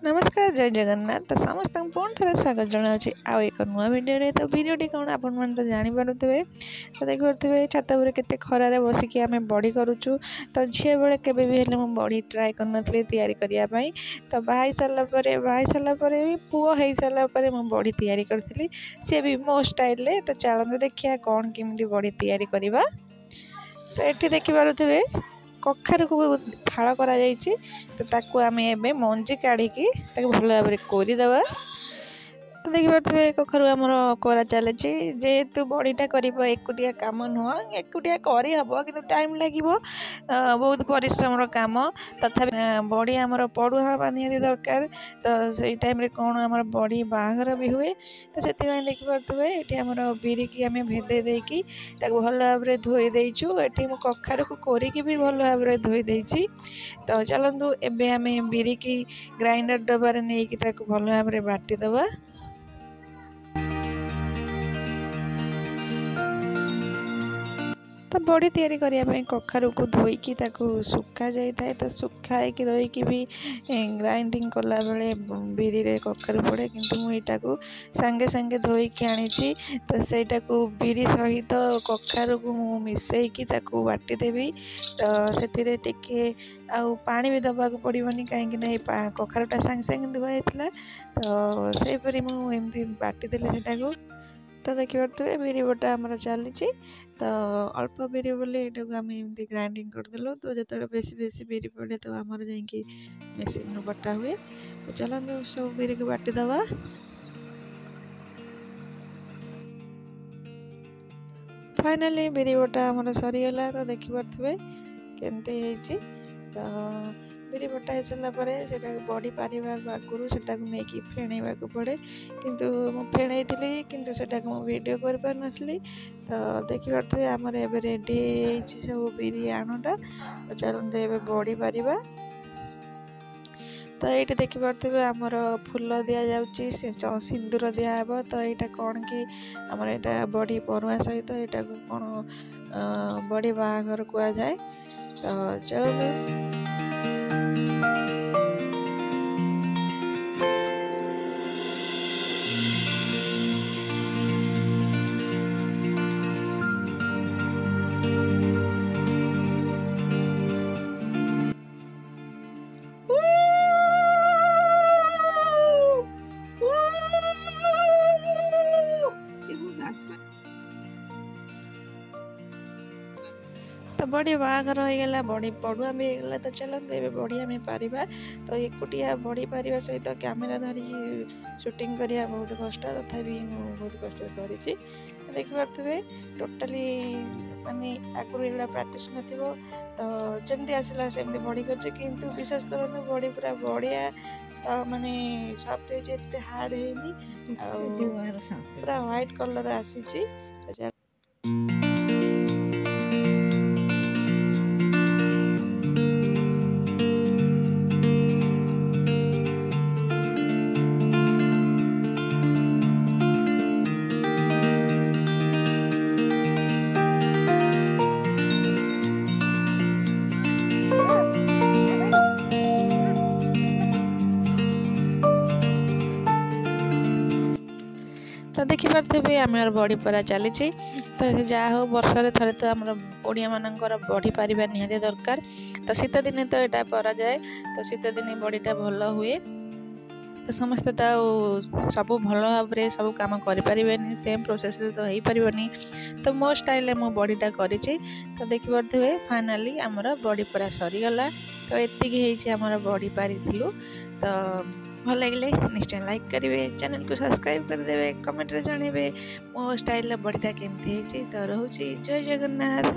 नमस्कार जय जगन्नाथ। तो समस्त पुणी थे स्वागत जनावि आउ एक नुआ भिडियो। तो भिडियोटी कौन आपण तो जानीपे तो देखिपे छात के खरारे बसिकी आम बड़ी करुचु। तो झील बेले के भी बड़ी ट्राए करनी तो बाई सारापर भी पुओ हो सारापर मुझे बड़ी तैयारी करी सी भी मो स्टाइल। तो चलते देखिए कौन केमी बड़ी तैयारी करवा। तो ये देखिपे कखारु को फाड़ करा तो ताकू आम ए मंजी काढ़ी भल भाव में कोरीदे। तो देखिपे कखारु आमर करा चली जेहेतु बड़ीटा कर एकुटिया कम नुह एकुटिया करहब कि टाइम लगे बहुत परिश्रम काम। तथापि बड़ी आमर पड़ुआ हवा निहाती दरकार। तो से टाइम कौन आम बड़ी बाहागर भी हुए। तो से देखिपे ये आमर बिरी की आम भेदे देकी भल भाव में धोई देचु। ये कखारु को कोरिकी भी भल भाव में धोई देची। तो चलतु एबे आम बिरी की ग्राइंडर डबार नहीं भल भाव में बाटीदबा। तो बड़ी तैयारी करने कखारु को धोईकी सुखा जाए। तो सुखाई रहीकि भी ग्राइंडिंग कला बेले बिरी रे कखारु पड़े किंतु मुझा को सांगे सांगे धोईकी आनी। तो सहीटा को बिरी सहित कखारु को मिसईकी बाटीदेवी। तो से टिके आउ पानी भी दबाक पड़ोनी कहीं कखारुटा सांगे सांगे धुआई। तो सेपरी मुझे बाटीदेली सेटा। तो देखिए बिरी बटा आमर चली। तो अल्प बिरी बोले ये आम एमती ग्राइंडिंग करदेलु। तो जो बेसी बेसी बिरी पड़े तो आमर जा मेसीन बटा हुए। तो चलते सब बिरी को बाटीदबा। फाइनाली बिरी बटा आमर सरीगला। तो देखिपे केमती। तो बिरी बटा हो सारापर से बड़ी पार आगुरी से फेणवा पड़े किंतु फेणई किंतु से वीडियो कर पार नी। तो देखिपे आमर ए रेडी सब बिरी आणटा। तो चलते ए बड़ी पार। तो ये देखिपे आमर फूल दि जा सिंदूर दिहब। तो यहाँ कौन कि आमर यहाँ बड़ी परुआ सहित यहाँ कौन बड़ी बाहागर कह जाए। तो चलो तो बड़ी बाहागर होगला बड़ी पड़ुआ भी होगला। तो चलते ए बड़ी आम पार। तो एकुटिया बड़ी पार सहित कैमेरा धरिकी शूटिंग करा बहुत कष्ट। तथापि बहुत कष्ट कर देखिपे टोटाली माने आगुरी प्राक्टिस न। तो जमती आसला सेमती बड़ी कर किंतु विश्वास करते बड़ी पूरा बढ़िया माने सफ्ट होते हार्ड है पूरा व्हाइट कलर आसी। तो देखिपे आम बड़ी परा चली। तो जहाँ हो वर्ष थे तो आम ओडिया मानकर बड़ी पार निहाती दरकार। तो शीत दिने तो यहाँ परा जाए। तो शीत दिने बड़ीटा भल हुए। तो समस्ते तो सब भल भाव में सब कम करें सेम प्रोसेस तो हो पारनी। तो मो स्टाइल मो बड़ीटा करी। तो देखिपे फाइनाली आमर बड़ी परा सरीगला। तो एतिक आमर बड़ी पारी। तो भल लगे निश्चय लाइक करेंगे, चैनल को सब्सक्राइब करदे, कमेंट रे जानवे मो स्टाइल बड़ीटा केमती। तो रोची जय जगन्नाथ।